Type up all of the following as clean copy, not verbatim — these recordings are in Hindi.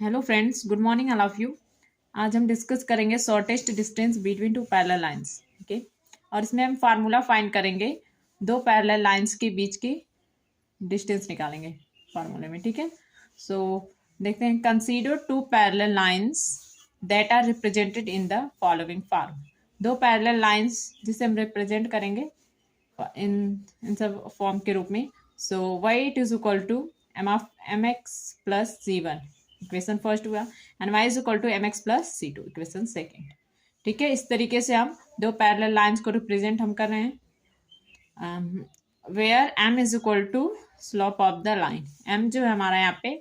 Hello friends, good morning all of you. आज हम डिस्कस करेंगे shortest distance between two parallel lines. Okay, और इसमें हम फार्मूला फाइंड करेंगे, दो पैरेलल लाइंस के बीच की डिस्टेंस निकालेंगे फार्मूले में। ठीक है, सो देखते हैं। Consider two parallel lines that are represented in the following form. दो पैरेलल लाइंस जिसे हम रिप्रेजेंट करेंगे इन इन सब फॉर्म के रूप में। So Y it is equal to M of M X plus C one, equation first हुआ, and Y is equal to M X plus C two, equation second. ठीक है, इस तरीके से हम दो पैरेलल लाइंस को रिप्रेजेंट हम कर रहे हैं, where M is equal to slope of the line. M जो है हमारा यहाँ पे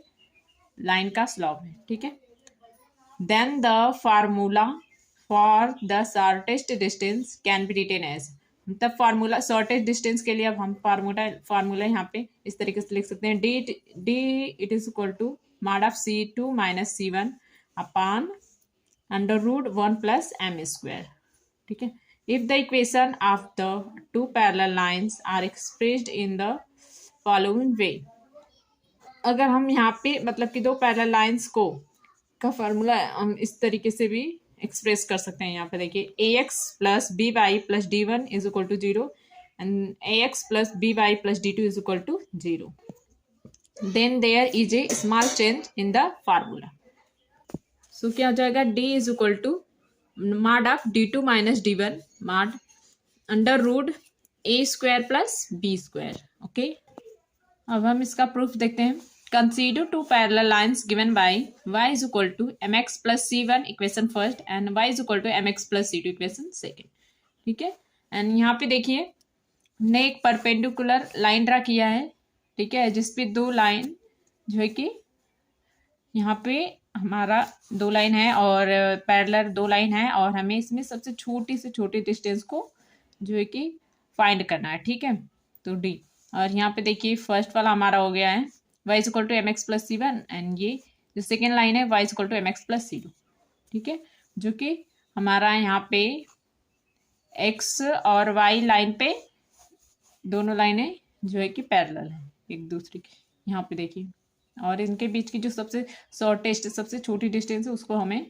लाइन का स्लोप है। ठीक है, then the formula for the shortest distance can be written as. तब फार्मूला शॉर्टेस्ट डिस्टेंस के लिए अब हम फार्मूला यहाँ पे इस तरीके से लिख सकते हैं, D it is equal to mod of C2 minus C1 upon under root 1 plus m square. ठीक है, if the equation of the two parallel lines are expressed in the following way, अगर हम यहाँ पे मतलब कि दो पैरेलल लाइंस को का फार्मूला हम इस तरीके से भी एक्सप्रेस कर सकते हैं। यहाँ पे देखिए, a x plus B y plus d one is equal to zero and a x plus B y plus d two is equal to zero, then there is a small change in the formula. So क्या हो जाएगा, d is equal to mod of d2 minus d1 mod under root a square plus b square. Okay, अब हम इसका प्रूफ देखते हैं। Consider two parallel lines given by y is equal to mx plus c1 equation first and y is equal to mx plus c2 equation second. ठीक है, एंड यहाँ पे देखिए हमने एक परपेंडिकुलर लाइन ड्रा किया है। ठीक है, जिसपे दो लाइन जो है कि यहाँ पे हमारा दो लाइन है और पैरेलल दो लाइन है, और हमें इसमें सबसे छोटी से छोटी डिस्टेंस को जो है कि फाइंड करना है। ठीक है, तो डी, और यहाँ पे देखिए फर्स्ट वाला हमारा हो गया है y is equal to M X plus C one, and ये जो सेकेंड लाइन है y is equal to M X plus C two. ठीक है, जो कि हमारा यहाँ पे x और y लाइन पे दोनों लाइनें जो है कि पैरेलल है एक दूसरे की। यहाँ पे देखिए, और इनके बीच की जो सबसे शॉर्टेस्ट सबसे छोटी डिस्टेंस है उसको हमें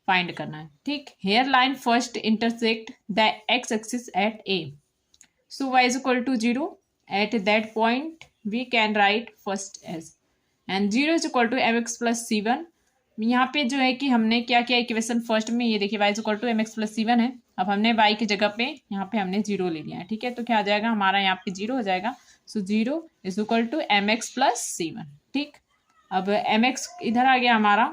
फाइंड करना है। ठीक, here line first intersect the X axis at A, so y is equal to zero at that point we can write first as, and zero is equal to M X plus C one. यहाँ पे जो है कि हमने क्या किया इक्वेशन फर्स्ट में, ये देखिए y is equal to M X plus C one है, अब हमने y की जगह पे यहाँ पे हमने जीरो ले लिया है। ठीक है, तो क्या आ जाएगा हमारा यहाँ पे जीरो हो जाएगा, so zero is equal to M X plus C one. ठीक, अब एम एक्स इधर आ गया हमारा,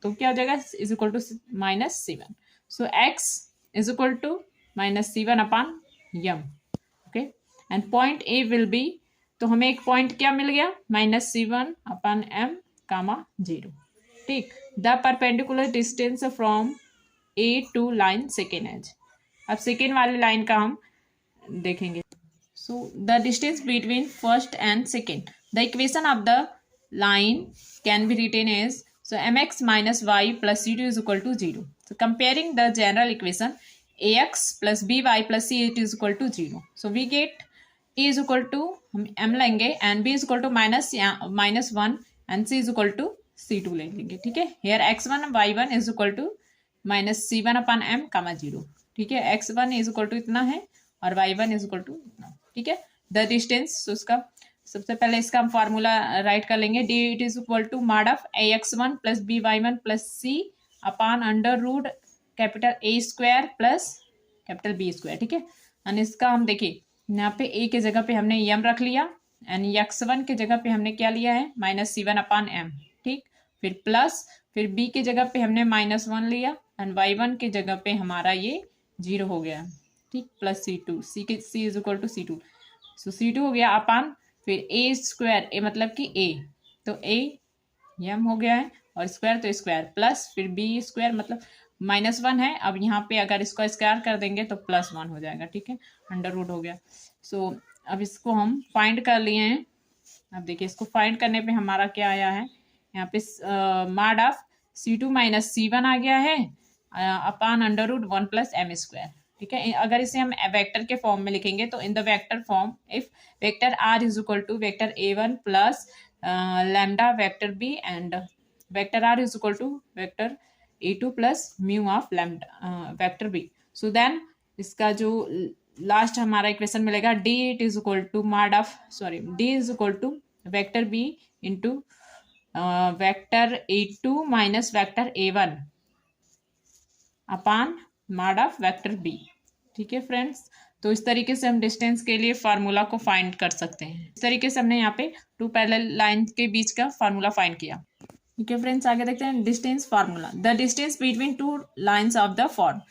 तो क्या हो जाएगा is equal to minus C one, so x is equal to minus C one upon m. Okay, and point A will be, तो हमें एक पॉइंट क्या मिल गया माइनस सी one upon m comma zero. ठीक, the perpendicular distance from A to line second as. अब सेकेंड वाली लाइन का हम देखेंगे। So the distance between first and second, the equation of the line can be written as, so mx minus y plus c2 is equal to 0. So comparing the general equation ax plus by plus c8 is equal to 0. So we get a is equal to हम m लेंगे and b is equal to minus 1 and c is equal to c2 ले लेंगे। ठीक है, here x1 y1 is equal to minus c1 upon m comma 0। ठीक है, x1 is equal to इतना है और y1 is equal to इतना। ठीक है, द डिस्टेंस, तो उसका सबसे पहले इसका हम फार्मूला राइट कर लेंगे, D it is equal to mod of A X one plus B Y one plus C upon under root capital A square plus capital B square. ठीक है, एंड इसका हम देखिए यहाँ पे ए के जगह पे हमने एम रख लिया, एंड एक्स वन के जगह पे हमने क्या लिया है माइनस सी वन अपॉन एम। ठीक, फिर प्लस, फिर बी के जगह पे हमने माइनस वन लिया, एंड वाई वन के जगह पे हमारा ये जीरो हो गया। ठीक, plus C two, C is equal to C two, so C two हो गया अपान फिर ए स्क्वायर, ए मतलब कि ए, तो ए एम हो गया है और स्क्वायर तो स्क्वायर प्लस फिर बी स्क्वायर मतलब माइनस वन है। अब यहाँ पे अगर इसको स्क्वायर कर देंगे तो प्लस वन हो जाएगा। ठीक है, अंडर रूट हो गया। सो अब इसको हम फाइंड कर लिए हैं। अब देखिए इसको फाइंड करने पे हमारा क्या आया है, यहाँ पे mod of c two minus C one आ गया है upon under root one plus m square. ठीक है, अगर इसे हम वेक्टर के फॉर्म में लिखेंगे तो in the vector form if vector R is equal to vector A one plus lambda vector B and vector R is equal to vector A2 plus mu of lambda vector B. So then इसका जो लास्ट हमारा इक्वेशन मिलेगा D it is equal to mod of D is equal to vector B into vector A2 minus vector A1 upon mod of vector B. ठीक है फ्रेंड्स, तो इस तरीके से हम डिस्टेंस के लिए फार्मूला को फाइंड कर सकते हैं। इस तरीके से हमने यहाँ पे टू पैरेलल लाइन के बीच का फार्मूला फाइंड किया। ठीक है फ्रेंड्स, आगे देखते हैं distance formula. The distance between two lines of the form,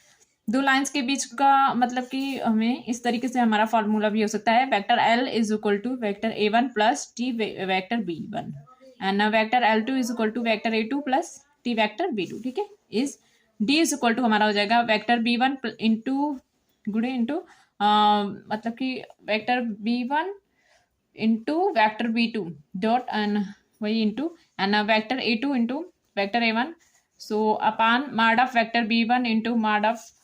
दो लाइन्स के बीच का मतलब कि हमें इस तरीके से हमारा फार्मूला भी हो सकता है। Vector L is equal to vector A1 plus T vector B1 and vector L2 is equal to vector A2 plus T vector B2। ठीक है, is D is equal to हमारा हो जाएगा वेक्टर B1 इंटू गुणे इंटू मतलब कि vector B1 into vector B2 dot and वही into and vector A2 into vector A1 so upon mod of vector B1 into mod of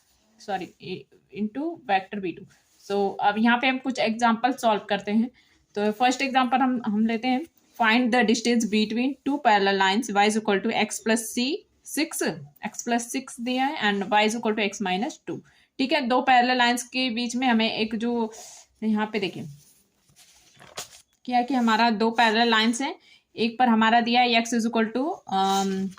into vector B2। So अब यहाँ पे हम कुछ एग्जाम्पल सॉल्व करते हैं। तो फर्स्ट एग्जाम्पल हम लेते हैं, find the distance between two parallel lines y is equal to x plus c 6 दिया है and y is equal to x minus 2। ठीक है, दो पैरेलल लाइन्स के बीच में हमें एक जो यहाँ पे देखिए क्या है कि हमारा दो पैरेलल लाइन्स हैं, एक पर हमारा दिया है x इज इक्वल टू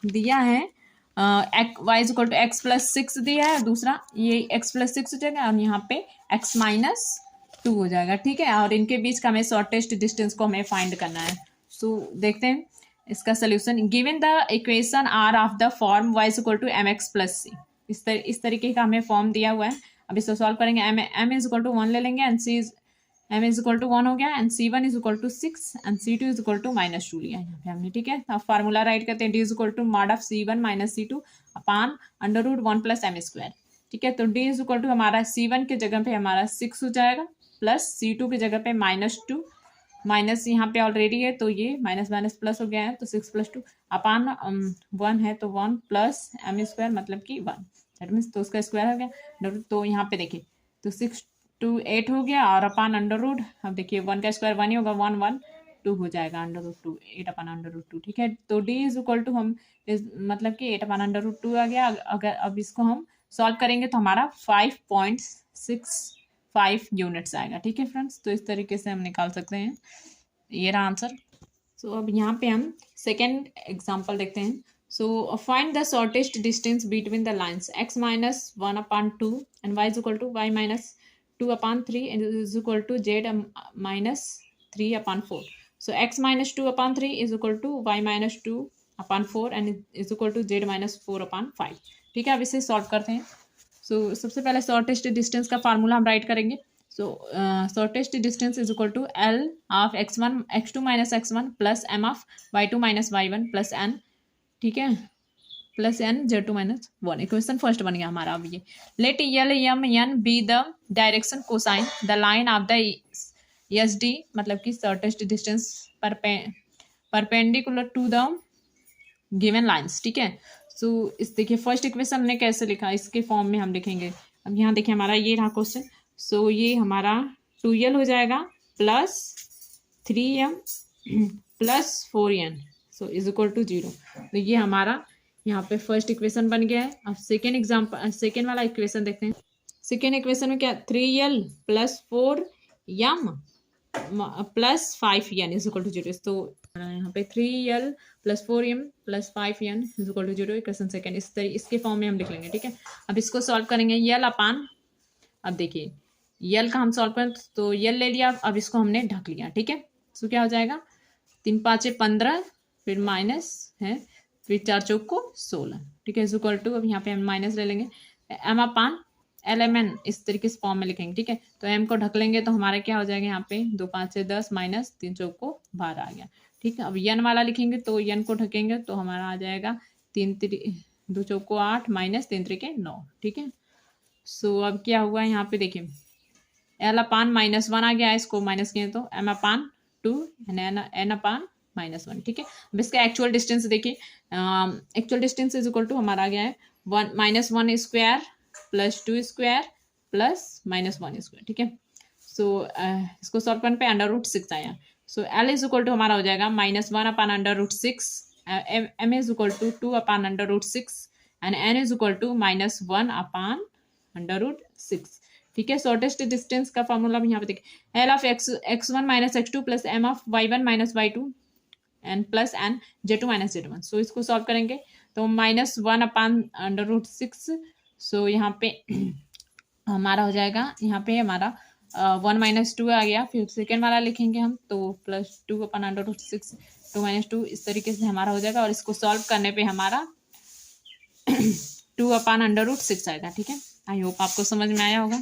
दिया है y is equal to x plus 6 दिया है, दूसरा ये x प्लस 6 हो जाएगा और यहाँ पे x माइनस 2 हो जाएगा। ठीक है, और इनके बीच का हमें शॉर्टेस्ट डिस्टेंस को हमें फाइंड करना है। सो देखते हैं इसका solution. Given the equation are of the form y is equal to mx plus c, इस तरीके का हमें फॉर्म दिया हुआ है। अब इसको सॉल्व करेंगे, m इज इक्वल टू 1 ले लेंगे and m is equal to 1 हो गया and c1 is equal to 6 and c2 is equal to minus 2 लिया यहाँ पे हमने। ठीक है, अब फार्मूला राइट करते हैं, d is equal to mod of c1 minus c2 upon under root 1 plus m square. ठीक है, तो d इज इक्वल टू हमारा c1 के जगह पे हमारा 6 हो जाएगा प्लस c2 की जगह पे माइनस 2, माइनस यहाँ पे ऑलरेडी है तो ये माइनस माइनस प्लस हो गया है तो 6 प्लस 2 अपान 1 है तो 1 प्लस m स्क्वायर मतलब कि 1 दैट मीन्स तो उसका स्क्वायर हो गया। तो यहाँ पे देखिए तो 6 2 8 हो गया और अपान अंडर रूट, अब देखिए 1 का स्क्वायर 1 ही होगा, 1 1 2 हो जाएगा under root 2 8 upon under root 2। ठीक है, तो d इज इक्वल टू हम मतलब कि 8 अपान अंडर रूट 2 आ गया। अगर अब इसको हम सॉल्व करेंगे तो हमारा 5.65 यूनिट्स आएगा। ठीक है फ्रेंड्स, तो इस तरीके से हम निकाल सकते हैं, ये रहा आंसर। सो अब यहाँ पे हम सेकेंड एग्जाम्पल देखते हैं। So find the shortest distance between the lines x minus 1 upon 2 and y is equal to y minus 2 upon 3 is equal to z minus 3 upon 4। So x minus 2 upon 3 is equal to y minus 2 upon 4 and is equal to z minus 4 upon 5। ठीक है, अब इसे सॉल्व करते हैं। सो सबसे पहले शॉर्टेस्ट डिस्टेंस का फार्मूला हम राइट करेंगे। So shortest distance is equal to l of x1 x2 minus x1 plus m of y2 minus y1 plus n। ठीक है, plus n z2 minus 1। Equation first बन गया हमारा। अब ये let l m n be the direction cosine the line of the S D, मतलब कि shortest distance perpendicular to the given lines. ठीक है, सो इस देखिए फर्स्ट इक्वेशन हमने कैसे लिखा, इसके फॉर्म में हम लिखेंगे। अब यहाँ देखिए हमारा ये रहा क्वेश्चन। सो ये हमारा 2l हो जाएगा plus 3m plus 4n so is equal to 0। तो ये हमारा यहाँ पे फर्स्ट इक्वेशन बन गया है। अब सेकेंड वाला इक्वेशन देखते हैं। सेकेंड इक्वेशन में क्या 3l plus 4m plus 5n is equal to 0। तो यहाँ पे 3l plus 4m plus 5n is equal to 0 equation second इसके फॉर्म में हम लिख लेंगे। ठीक है, अब इसको सॉल्व करेंगे यल अपान, अब देखिए यल का हम सॉल्व करें तो यल ले लिया, अब इसको हमने ढक लिया। ठीक है, तो क्या हो जाएगा 3 5 15 फिर माइनस है फिर 4 चौक को 16। ठीक है, इज इक्वल टू अब यहाँ पे हम माइनस ले लेंगे m अपान lmn इस तरीके से फॉर्म में लिखेंगे। ठीक है, तो m को ढक लेंगे तो हमारा क्या हो जाएगा यहाँ पे 2 5 10 माइनस 3 चौक को 12 आ गया। ठीक है, अब n वाला लिखेंगे तो n को ढकेंगे तो हमारा आ जाएगा 2 चौक को 8 माइनस 3 3 के 9। ठीक है, सो अब क्या हुआ यहाँ पे देखिए l अपान माइनस 1 आ गया, इसको माइनस किए तो m upon 2 n upon minus 1। ठीक है, अब इसका एक्चुअल डिस्टेंस देखिए, actual distance is equal to हमारा आ गया है 1 minus 1 square plus 2 square plus minus 1 square. ठीक है, सो इसको सॉल्व करने पे अंडर रूट 6 आया। So l is equal to हमारा हो जाएगा minus 1 upon under root 6 m is equal to 2/√6 and n is equal to -1/√6। ठीक है, शॉर्टेस्ट डिस्टेंस का फॉर्मूला भी यहाँ पे देखिए, l of x1 - x2 plus m of y1 - y2 n plus n z2 - z1। So इसको सॉल्व करेंगे तो -1/√6। सो यहाँ पे हमारा हो जाएगा, यहाँ पे हमारा 1 - 2 आ गया। फिर सेकेंड वाला लिखेंगे हम तो +2/√6 2 - 2 इस तरीके से हमारा हो जाएगा। और इसको सॉल्व करने पे हमारा 2/√6 आएगा। ठीक है, आई होप आपको समझ में आया होगा।